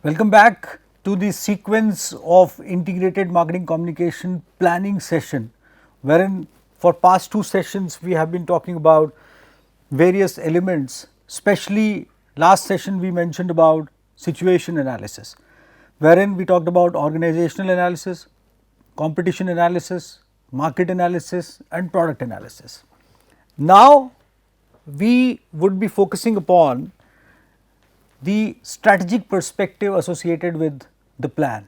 Welcome back to the sequence of integrated marketing communication planning session, wherein for past two sessions we have been talking about various elements, especially last session we mentioned about situation analysis, wherein we talked about organizational analysis, competition analysis, market analysis and product analysis. Now we would be focusing upon the strategic perspective associated with the plan.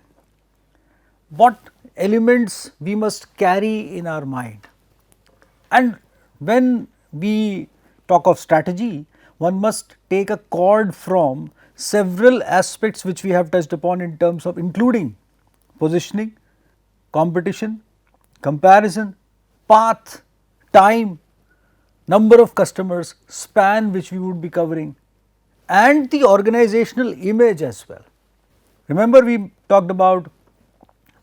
What elements we must carry in our mind. And when we talk of strategy, one must take a chord from several aspects which we have touched upon in terms of including positioning, competition, comparison, path, time, number of customers, span which we would be covering, and the organizational image as well. Remember we talked about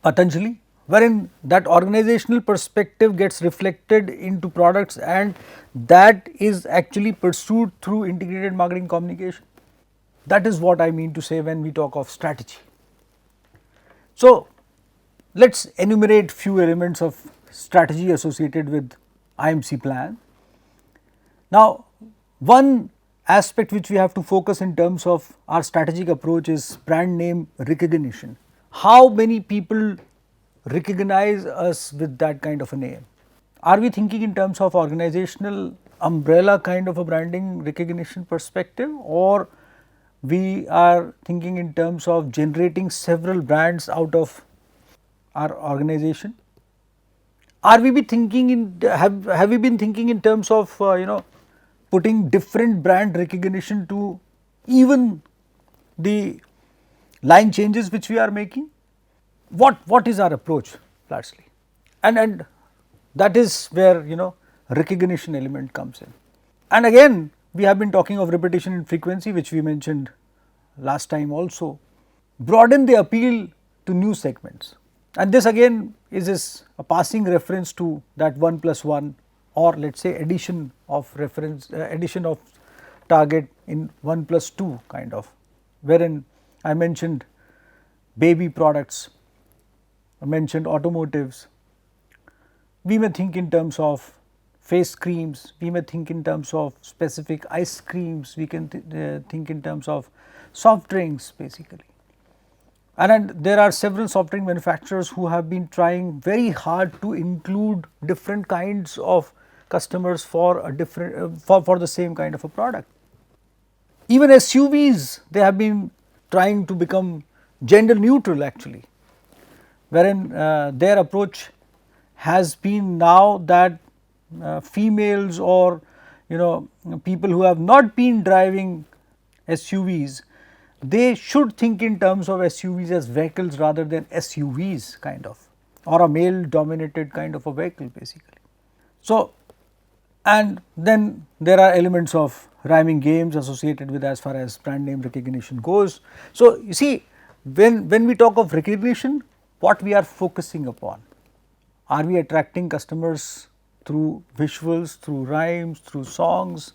Patanjali, wherein that organizational perspective gets reflected into products and that is actually pursued through integrated marketing communication. That is what I mean to say when we talk of strategy. So, let us enumerate few elements of strategy associated with IMC plan. Now, one aspect which we have to focus in terms of our strategic approach is brand name recognition. How many people recognize us with that kind of a name? Are we thinking in terms of organizational umbrella kind of a branding recognition perspective, or we are thinking in terms of generating several brands out of our organization? Are we be thinking in have we been thinking in terms of putting different brand recognition to even the line changes which we are making? What is our approach largely? And that is where recognition element comes in. And again we have been talking of repetition and frequency, which we mentioned last time also. Broaden the appeal to new segments, and this again is a passing reference to that 1 plus 1, or let us say addition of reference, addition of target in 1 plus 2 kind of, wherein I mentioned baby products, I mentioned automotives. We may think in terms of face creams, we may think in terms of specific ice creams, we can think in terms of soft drinks basically. And there are several soft drink manufacturers who have been trying very hard to include different kinds of customers for a different for the same kind of a product. Even SUVs, they have been trying to become gender neutral actually, wherein their approach has been now that females or people who have not been driving SUVs, they should think in terms of SUVs as vehicles rather than SUVs kind of, or a male dominated kind of a vehicle basically. So, and then there are elements of rhyming games associated with as far as brand name recognition goes. So, you see when we talk of recognition, what we are focusing upon? Are we attracting customers through visuals, through rhymes, through songs?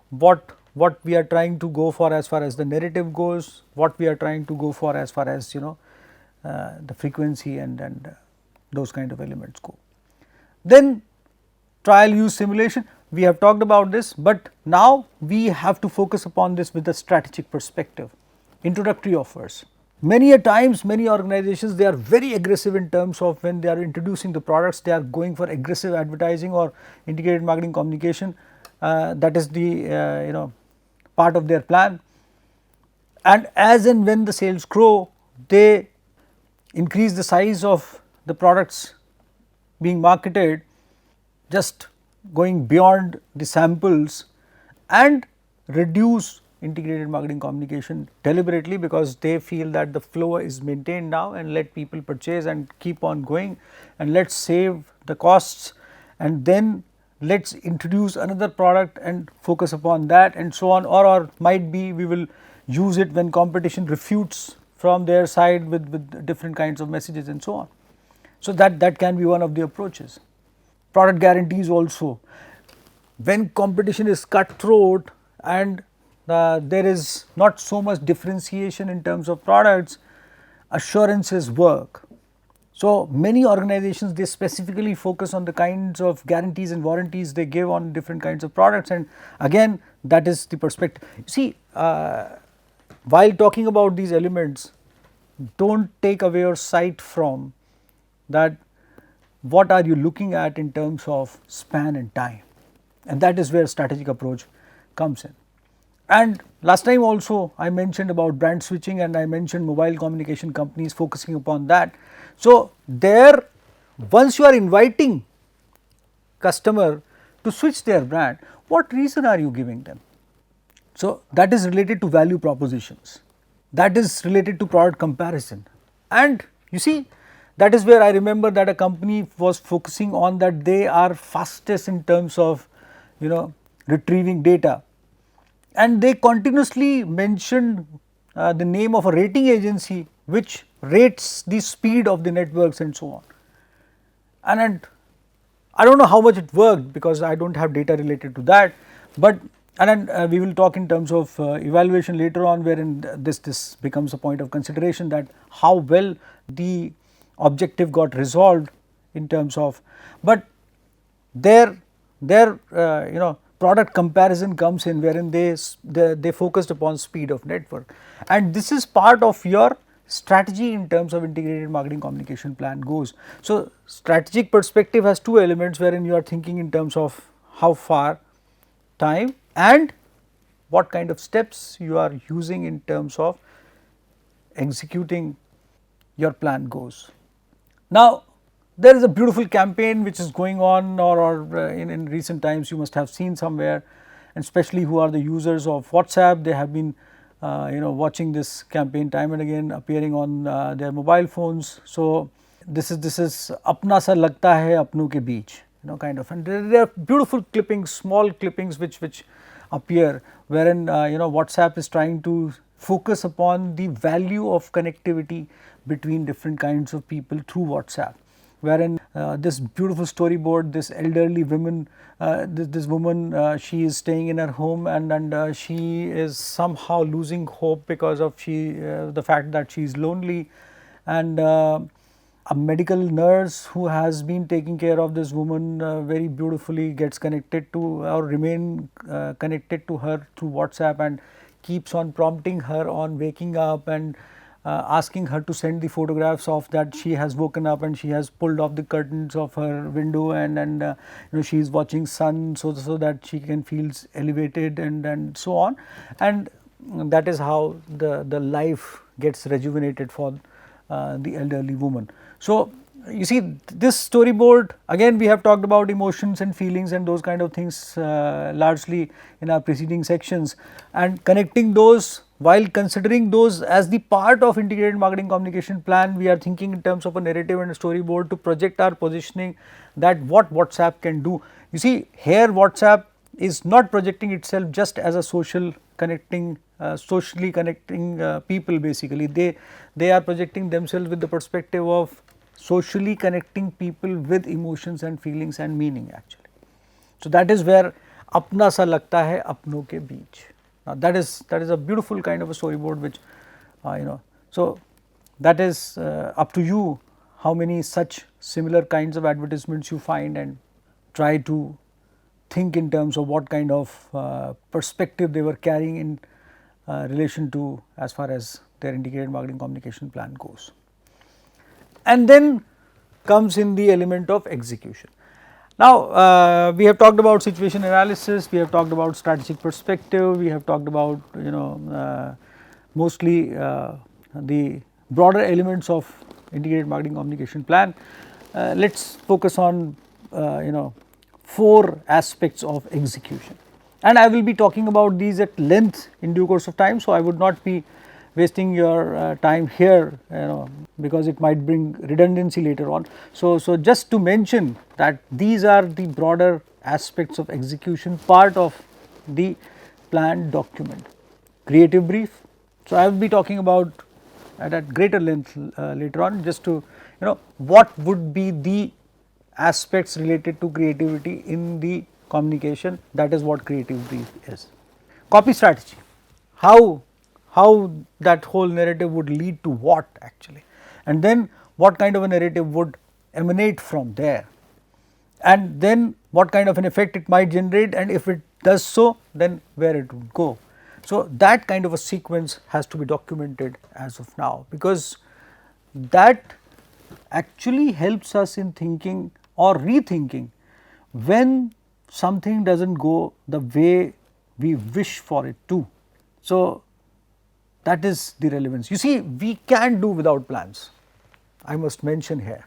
What we are trying to go for as far as the narrative goes, what we are trying to go for as far as the frequency and those kind of elements go. Then trial use simulation, we have talked about this, but now we have to focus upon this with a strategic perspective. Introductory offers. Many a times, many organizations, they are very aggressive in terms of when they are introducing the products, they are going for aggressive advertising or integrated marketing communication. That is the part of their plan, and as and when the sales grow, they increase the size of the products being marketed, just going beyond the samples, and reduce integrated marketing communication deliberately, because they feel that the flow is maintained now and let people purchase and keep on going, and let us save the costs, and then let us introduce another product and focus upon that, and so on, or might be we will use it when competition refutes from their side with different kinds of messages and so on. So, that can be one of the approaches. Product guarantees also, when competition is cutthroat and there is not so much differentiation in terms of products, assurances work. So, many organizations, they specifically focus on the kinds of guarantees and warranties they give on different kinds of products, and again that is the perspective. See, while talking about these elements, do not take away your sight from that what are you looking at in terms of span and time, and that is where strategic approach comes in. And last time also I mentioned about brand switching, and I mentioned mobile communication companies focusing upon that. So, there once you are inviting customer to switch their brand, what reason are you giving them? So, that is related to value propositions, that is related to product comparison, and you see that is where I remember that a company was focusing on that they are fastest in terms of retrieving data, and they continuously mentioned the name of a rating agency which rates the speed of the networks and so on. And I do not know how much it worked because I do not have data related to that, but we will talk in terms of evaluation later on, wherein this becomes a point of consideration, that how well the objective got resolved in terms of, but their product comparison comes in, wherein they focused upon speed of network, and this is part of your strategy in terms of integrated marketing communication plan goes. So, strategic perspective has two elements, wherein you are thinking in terms of how far, time, and what kind of steps you are using in terms of executing your plan goes. Now, there is a beautiful campaign which is going on, or in recent times you must have seen somewhere, and especially who are the users of WhatsApp, they have been watching this campaign time and again, appearing on their mobile phones. So, this is apna sa lagta hai apno ke beech, kind of, and there are beautiful clippings, small clippings which appear, wherein WhatsApp is trying to focus upon the value of connectivity between different kinds of people through WhatsApp, wherein this beautiful storyboard, this elderly woman, this woman, she is staying in her home, and she is somehow losing hope because of the fact that she is lonely, and a medical nurse who has been taking care of this woman very beautifully gets connected to, or remain connected to her through WhatsApp, and keeps on prompting her on waking up, and asking her to send the photographs of that she has woken up and she has pulled off the curtains of her window, and she is watching sun, so that she can feel elevated, and so on, and that is how the life gets rejuvenated for the elderly woman. So, you see this storyboard, again we have talked about emotions and feelings and those kind of things largely in our preceding sections, and connecting those, while considering those as the part of integrated marketing communication plan, we are thinking in terms of a narrative and a storyboard to project our positioning, that what WhatsApp can do. You see, here WhatsApp is not projecting itself just as a socially connecting people. Basically, they are projecting themselves with the perspective of socially connecting people with emotions and feelings and meaning actually. So, that is where apna sa lagta hai apno ke beech. Now, that is a beautiful kind of a storyboard which so that is up to you how many such similar kinds of advertisements you find, and try to think in terms of what kind of perspective they were carrying in relation to as far as their integrated marketing communication plan goes. And then comes in the element of execution. Now, we have talked about situation analysis, we have talked about strategic perspective, we have talked about mostly the broader elements of integrated marketing communication plan. Let us focus on 4 aspects of execution, and I will be talking about these at length in due course of time. So, I would not be wasting your time here, because it might bring redundancy later on. So, just to mention that these are the broader aspects of execution, part of the plan document. Creative brief. So, I will be talking about at greater length later on, just to what would be the aspects related to creativity in the communication. That is what creative brief is. Copy strategy. how that whole narrative would lead to what actually, and then what kind of a narrative would emanate from there, and then what kind of an effect it might generate, and if it does so, then where it would go. So, that kind of a sequence has to be documented as of now, because that actually helps us in thinking or rethinking when something does not go the way we wish for it to. So, that is the relevance. You see, we can do without plans, I must mention here,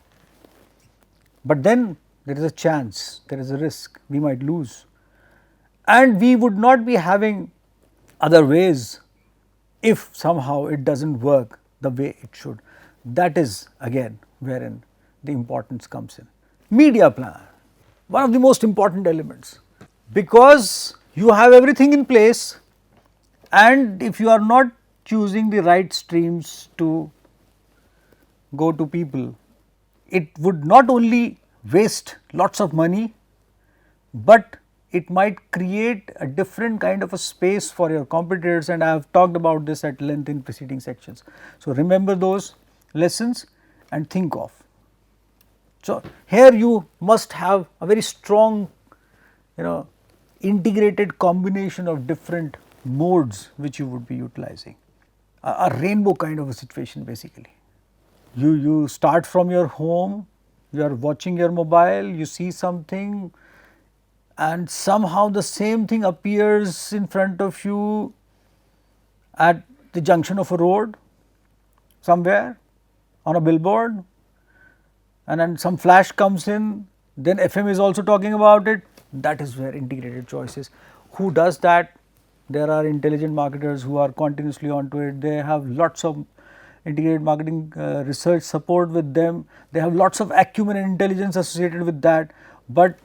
but then there is a chance, there is a risk we might lose, and we would not be having other ways if somehow it does not work the way it should. That is again wherein the importance comes in. Media plan, one of the most important elements, because you have everything in place, and if you are not choosing the right streams to go to people, it would not only waste lots of money, but it might create a different kind of a space for your competitors, and I have talked about this at length in preceding sections. So, remember those lessons and think of. So, here you must have a very strong integrated combination of different modes which you would be utilizing, a rainbow kind of a situation basically. You start from your home, you are watching your mobile, you see something, and somehow the same thing appears in front of you at the junction of a road somewhere on a billboard, and then some flash comes in, then FM is also talking about it. That is where integrated choice is. Who does that? There are intelligent marketers who are continuously onto it. They have lots of integrated marketing research support with them. They have lots of acumen and intelligence associated with that, but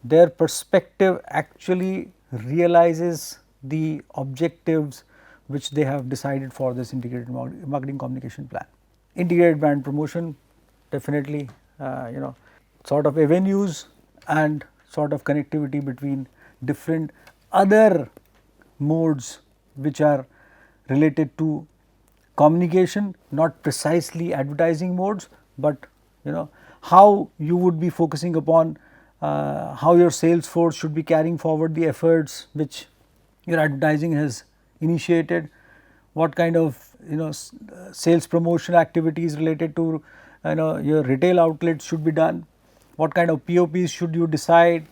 their perspective actually realizes the objectives which they have decided for this integrated marketing communication plan. Integrated brand promotion, definitely sort of avenues and sort of connectivity between different other modes which are related to communication, not precisely advertising modes, but how you would be focusing upon how your sales force should be carrying forward the efforts which your advertising has initiated, what kind of sales promotion activities related to your retail outlets should be done, what kind of POPs should you decide,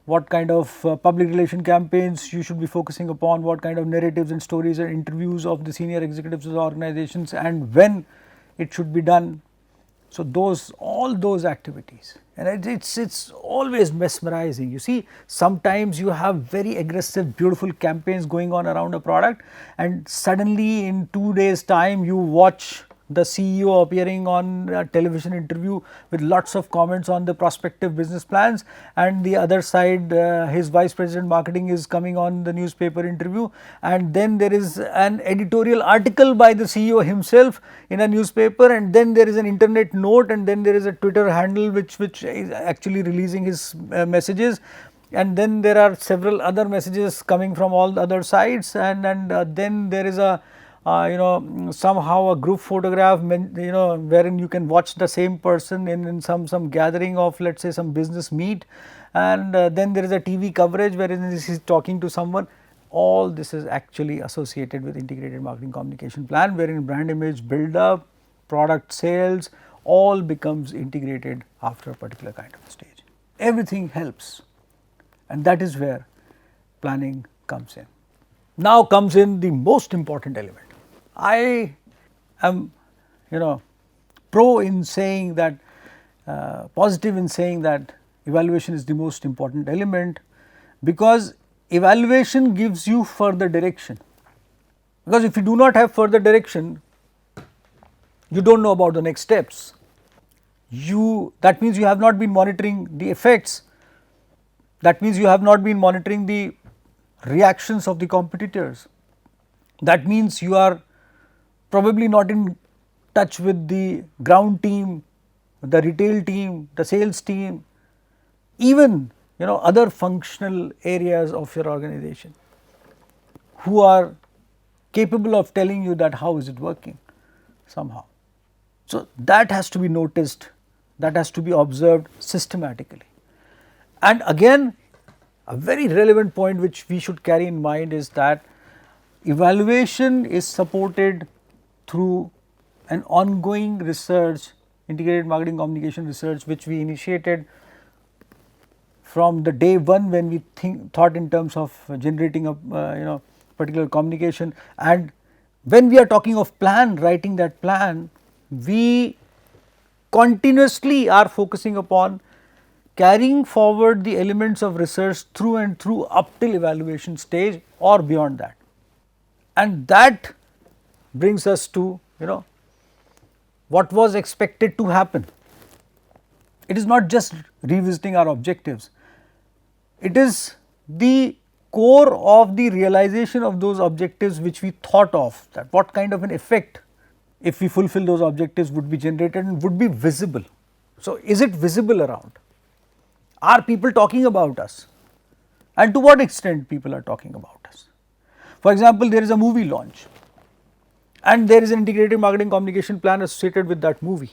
what kind of public relation campaigns you should be focusing upon, what kind of narratives and stories and interviews of the senior executives of the organizations, and when it should be done. So, all those activities, and it's always mesmerizing. You see, sometimes you have very aggressive beautiful campaigns going on around a product, and suddenly in 2 days time you watch the CEO appearing on a television interview with lots of comments on the prospective business plans, and the other side his vice president marketing is coming on the newspaper interview, and then there is an editorial article by the CEO himself in a newspaper, and then there is an internet note, and then there is a Twitter handle which is actually releasing his messages, and then there are several other messages coming from all the other sides, and then there is a somehow a group photograph wherein you can watch the same person in some gathering of, let us say, some business meet, and then there is a TV coverage wherein he is talking to someone. All this is actually associated with integrated marketing communication plan, wherein brand image build up, product sales, all becomes integrated after a particular kind of stage. Everything helps, and that is where planning comes in. Now comes in the most important element. I am pro in saying that, positive in saying that evaluation is the most important element, because evaluation gives you further direction, because if you do not have further direction, you do not know about the next steps. That means you have not been monitoring the effects, that means you have not been monitoring the reactions of the competitors, that means you are probably not in touch with the ground team, the retail team, the sales team, even other functional areas of your organization who are capable of telling you that how is it working somehow. So, that has to be noticed, that has to be observed systematically. And again, a very relevant point which we should carry in mind is that evaluation is supported through an ongoing research, integrated marketing communication research, which we initiated from the day one when we thought in terms of generating a particular communication. And when we are talking of plan, writing that plan, we continuously are focusing upon carrying forward the elements of research through and through up till evaluation stage or beyond that. And that brings us to what was expected to happen. It is not just revisiting our objectives, it is the core of the realization of those objectives which we thought of, that what kind of an effect if we fulfill those objectives would be generated and would be visible. So, is it visible around? Are people talking about us, and to what extent people are talking about us? For example, there is a movie launch and there is an integrated marketing communication plan associated with that movie.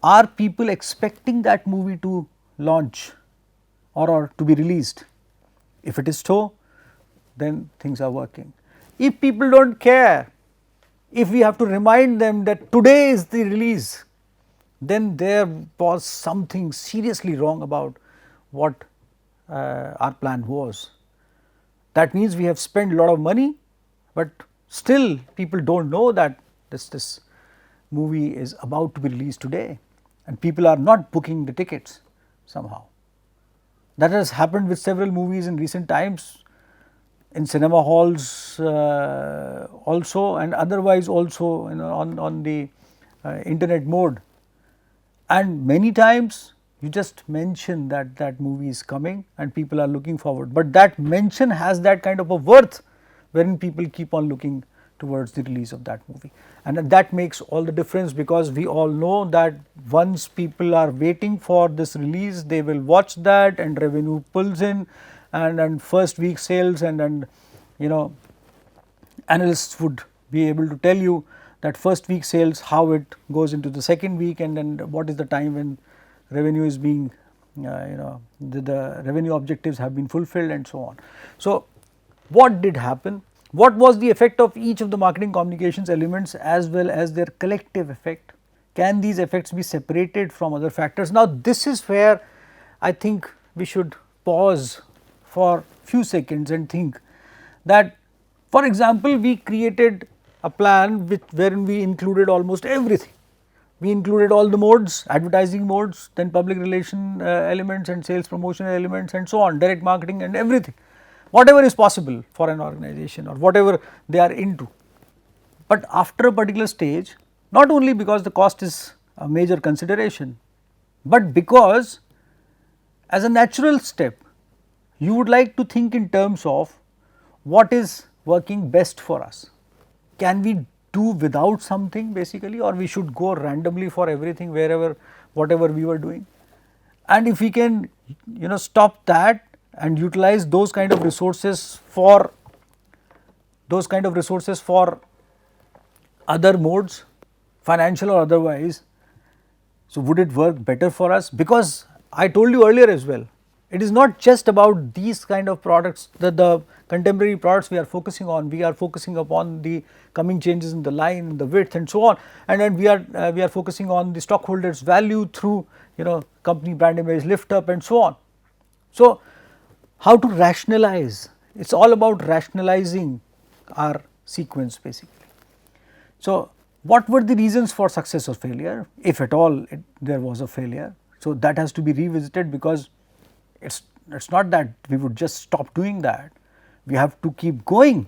Are people expecting that movie to launch or to be released? If it is so, then things are working. If people do not care, if we have to remind them that today is the release, then there was something seriously wrong about what our plan was. That means we have spent a lot of money, but still people do not know that this movie is about to be released today, and people are not booking the tickets somehow. That has happened with several movies in recent times, in cinema halls also, and otherwise also on the internet mode. And many times you just mention that that movie is coming and people are looking forward, but that mention has that kind of a worth wherein people keep on looking towards the release of that movie. And that makes all the difference, because we all know that once people are waiting for this release, they will watch that and revenue pulls in, and first week sales, and analysts would be able to tell you that first week sales, how it goes into the second week, and then what is the time when revenue is being the revenue objectives have been fulfilled, and so on. So, what did happen? What was the effect of each of the marketing communications elements as well as their collective effect? Can these effects be separated from other factors? Now, this is where I think we should pause for few seconds and think that, for example, we created a plan wherein we included almost everything. We included all the modes, advertising modes, then public relation elements and sales promotion elements and so on, direct marketing and everything, whatever is possible for an organization or whatever they are into. But after a particular stage, not only because the cost is a major consideration, but because as a natural step, you would like to think in terms of what is working best for us. Can we do without something basically, or we should go randomly for everything wherever whatever we were doing? And if we can stop that and utilize those kind of resources for other modes, financial or otherwise, so would it work better for us? Because I told you earlier as well, it is not just about these kind of products, the contemporary products we are focusing on. We are focusing upon the coming changes in the line, the width and so on, and then we are focusing on the stockholders value through company brand image lift up and so on. So, how to rationalize? It is all about rationalizing our sequence basically. So, what were the reasons for success or failure, if at all there was a failure? So, that has to be revisited, because it is not that we would just stop doing that, we have to keep going,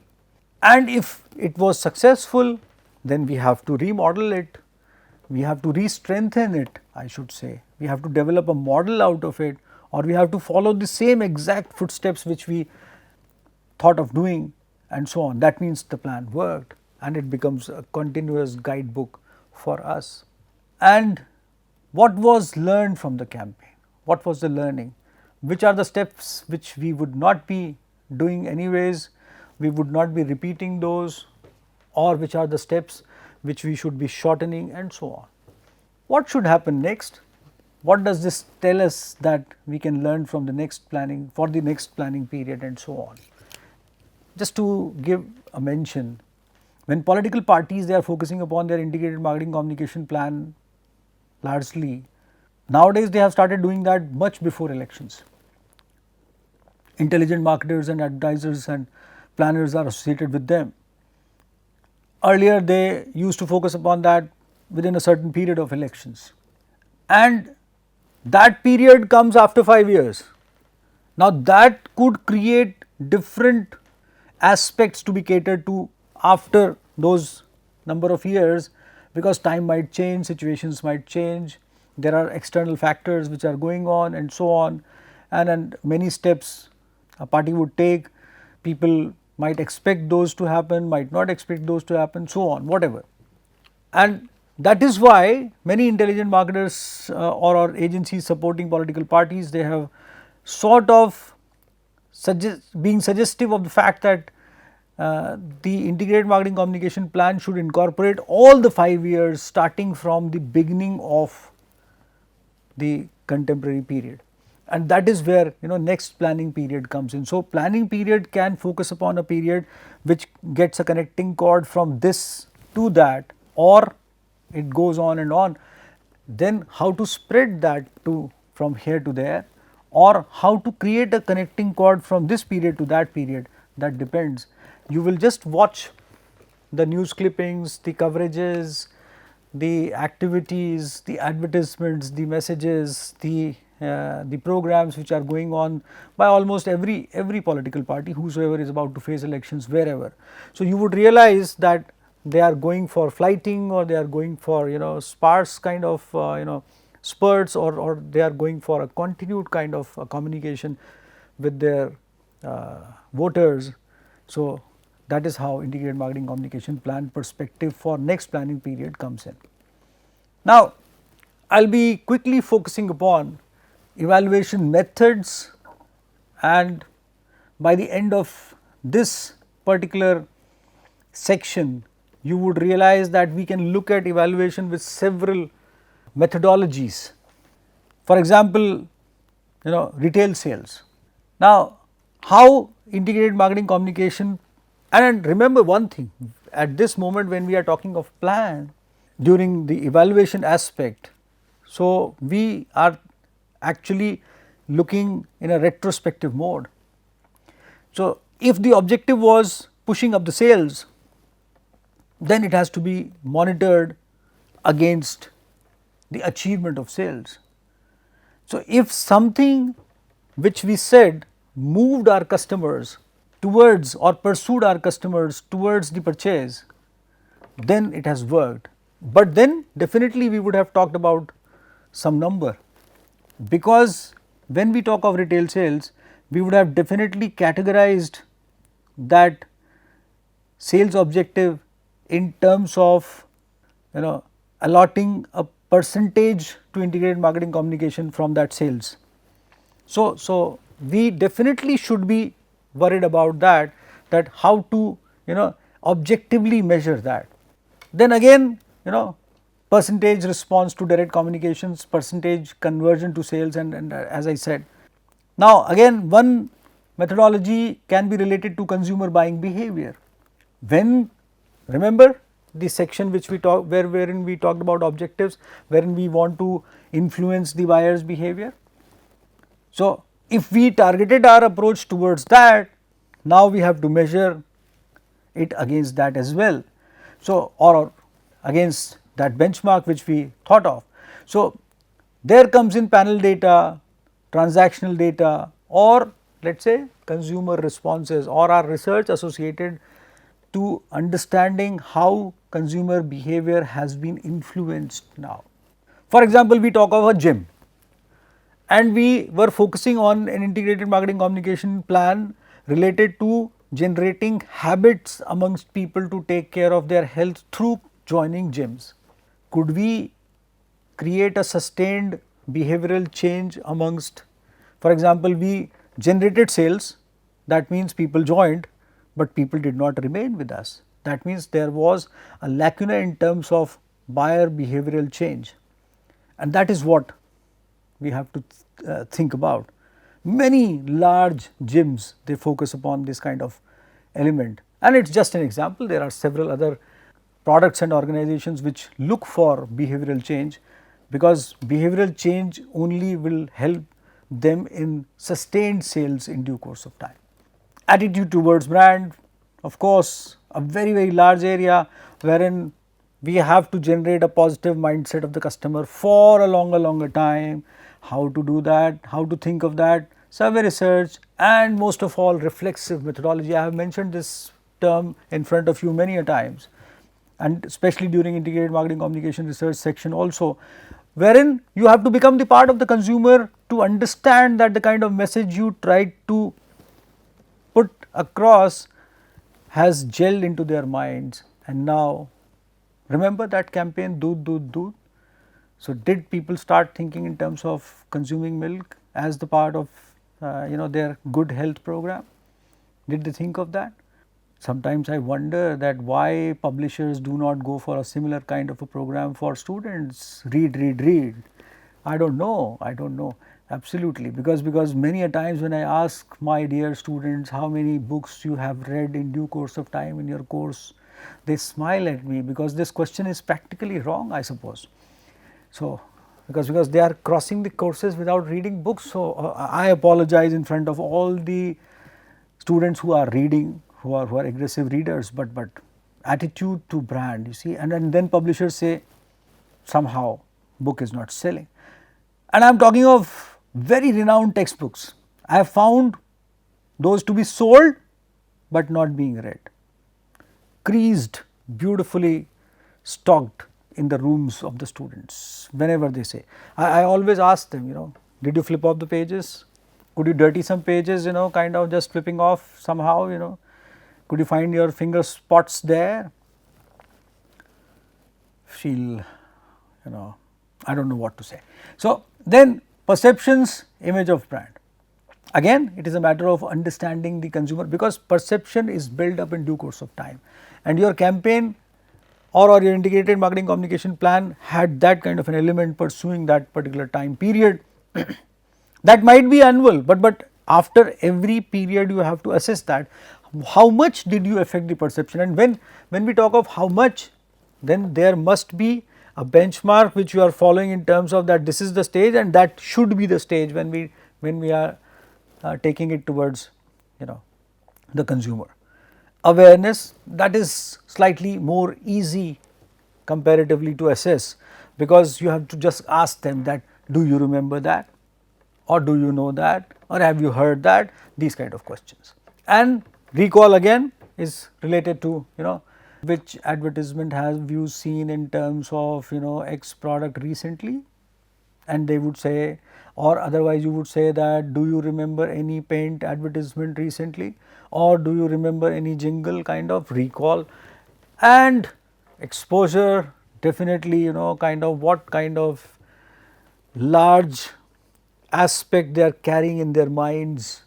and if it was successful, then we have to remodel it, we have to re-strengthen it, I should say, we have to develop a model out of it, or we have to follow the same exact footsteps which we thought of doing and so on. That means the plan worked and it becomes a continuous guidebook for us. And what was learned from the campaign? What was the learning? Which are the steps which we would not be doing anyways, we would not be repeating those? or which are the steps which we should be shortening, and so on. What should happen next? What does this tell us that we can learn from the next planning, for the next planning period, and so on? Just to give a mention, when political parties, they are focusing upon their integrated marketing communication plan largely, nowadays they have started doing that much before elections. Intelligent marketers and advertisers and planners are associated with them. Earlier they used to focus upon that within a certain period of elections, and that period comes after 5 years. Now that could create different aspects to be catered to after those number of years, because time might change, situations might change, there are external factors which are going on, and so on, and many steps a party would take. People might expect those to happen, might not expect those to happen, so on, whatever. And that is why many intelligent marketers or agencies supporting political parties, they have sort of being suggestive of the fact that the integrated marketing communication plan should incorporate all the 5 years starting from the beginning of the contemporary period, and that is where next planning period comes in. So planning period can focus upon a period which gets a connecting cord from this to that, or it goes on and on. Then how to spread that to from here to there, or how to create a connecting cord from this period to that period, that depends. You will just watch the news clippings, the coverages, the activities, the advertisements, the messages, the programs which are going on by almost every political party, whosoever is about to face elections wherever. So you would realize that they are going for flighting, or they are going for sparse kind of spurts, or they are going for a continued kind of communication with their voters. So that is how integrated marketing communication plan perspective for next planning period comes in. Now I will be quickly focusing upon evaluation methods, and by the end of this particular section you would realize that we can look at evaluation with several methodologies. For example, retail sales. Now how integrated marketing communication, and remember one thing, at this moment when we are talking of plan during the evaluation aspect, so we are actually looking in a retrospective mode. So if the objective was pushing up the sales, then it has to be monitored against the achievement of sales. So if something which we said moved our customers towards, or pursued our customers towards the purchase, then it has worked. But then definitely we would have talked about some number, because when we talk of retail sales, we would have definitely categorized that sales objective in terms of allotting a percentage to integrated marketing communication from that sales. So we definitely should be worried about that how to objectively measure that. Then again percentage response to direct communications, percentage conversion to sales, and as I said. Now again one methodology can be related to consumer buying behavior. When, remember the section which we talked, wherein we talked about objectives, wherein we want to influence the buyer's behavior. So if we targeted our approach towards that, now we have to measure it against that as well. So or against that benchmark which we thought of. So there comes in panel data, transactional data, or let us say consumer responses, or our research associated to understanding how consumer behavior has been influenced now. For example, we talk of a gym, and we were focusing on an integrated marketing communication plan related to generating habits amongst people to take care of their health through joining gyms. Could we create a sustained behavioral change amongst, for example, we generated sales, that means people joined, but people did not remain with us. That means there was a lacuna in terms of buyer behavioral change, and that is what we have to think about. Many large gyms, they focus upon this kind of element, and it is just an example. There are several other products and organizations which look for behavioral change, because behavioral change only will help them in sustained sales in due course of time. Attitude towards brand, of course, a very large area wherein we have to generate a positive mindset of the customer for a longer time. How to do that, how to think of that, survey research, and most of all reflexive methodology. I have mentioned this term in front of you many a times, and especially during integrated marketing communication research section also, wherein you have to become the part of the consumer to understand that the kind of message you try to put across has gelled into their minds. And now remember that campaign, doodh doodh doodh. So, did people start thinking in terms of consuming milk as the part of their good health program? Did they think of that? Sometimes I wonder that why publishers do not go for a similar kind of a program for students. Read. I don't know. Absolutely, because many a times when I ask my dear students how many books you have read in due course of time in your course, they smile at me, because this question is practically wrong, I suppose. So, because they are crossing the courses without reading books. So, I apologize in front of all the students who are reading, who are aggressive readers, but attitude to brand, you see, and then publishers say somehow book is not selling. And I am talking of very renowned textbooks. I have found those to be sold but not being read, creased, beautifully stocked in the rooms of the students. Whenever they say, I always ask them, did you flip off the pages? Could you dirty some pages, kind of just flipping off somehow, could you find your finger spots there? She'll, I don't know what to say. So, then perceptions, image of brand. Again, it is a matter of understanding the consumer, because perception is built up in due course of time, and your campaign or your integrated marketing communication plan had that kind of an element pursuing that particular time period. That might be annual, but after every period you have to assess that how much did you affect the perception. And when we talk of how much, then there must be a benchmark which you are following in terms of that this is the stage, and that should be the stage when we are taking it towards the consumer. Awareness, that is slightly more easy comparatively to assess, because you have to just ask them that do you remember that, or do you know that, or have you heard that, these kind of questions. And recall again is related to which advertisement have you seen in terms of X product recently, and they would say, or otherwise you would say that do you remember any paint advertisement recently, or do you remember any jingle, kind of recall. And exposure, definitely kind of what kind of large aspect they are carrying in their minds.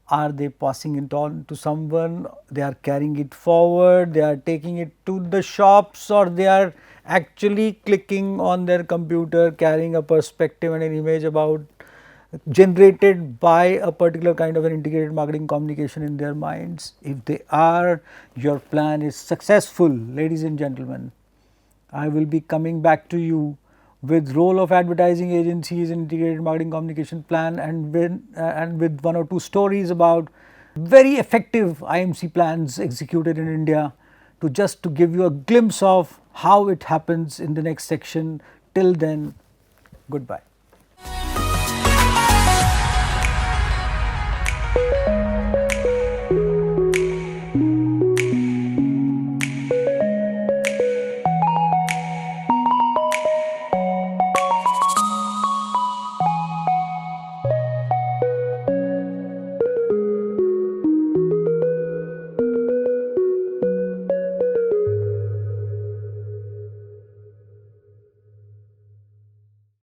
Are they passing it on to someone, they are carrying it forward, they are taking it to the shops, or they are actually clicking on their computer, carrying a perspective and an image about generated by a particular kind of an integrated marketing communication in their minds. If they are, your plan is successful, ladies and gentlemen. I will be coming back to you with role of advertising agencies in integrated marketing communication plan, and with one or two stories about very effective IMC plans executed in India, to give you a glimpse of how it happens in the next section. Till then, goodbye.